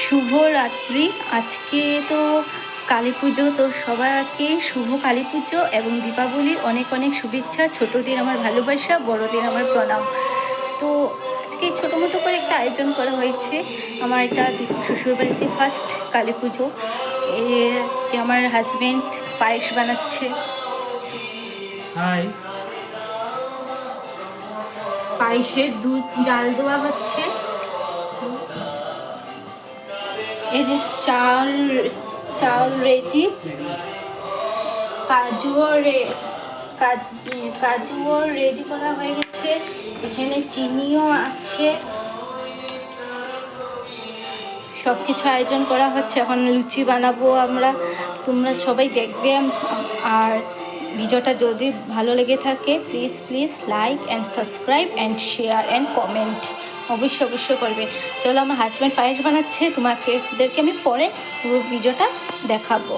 শুভরাত্রি। আজকে তো কালী পুজো, তো সবাইকে শুভ কালী পুজো এবং দীপাবলির অনেক অনেক শুভেচ্ছা। ছোটদের আমার ভালোবাসা, বড়দের আমার প্রণাম। তো আজকে ছোটো মোটো করে একটা আয়োজন করা হয়েছে। আমার এটা শ্বশুরবাড়িতে ফার্স্ট কালী পুজো। যে আমার হাজব্যান্ড পায়েস বানাচ্ছে। পায়েসের দুধ জাল দেওয়া হচ্ছে। এই যে চাল রেডি, কাজুও রেডি করা হয়ে গেছে। এখানে চিনিও আছে, সব কিছু আয়োজন করা হচ্ছে। এখন লুচি বানাবো আমরা, তোমরা সবাই দেখবে। আর ভিডিওটা যদি ভালো লেগে থাকে please like and subscribe and share and comment অবশ্যই করবে। চলো, আমার হাজব্যান্ড পায়েস বানাচ্ছে, তোমাদেরকে আমি পরে পুরো ভিডিওটা দেখাবো।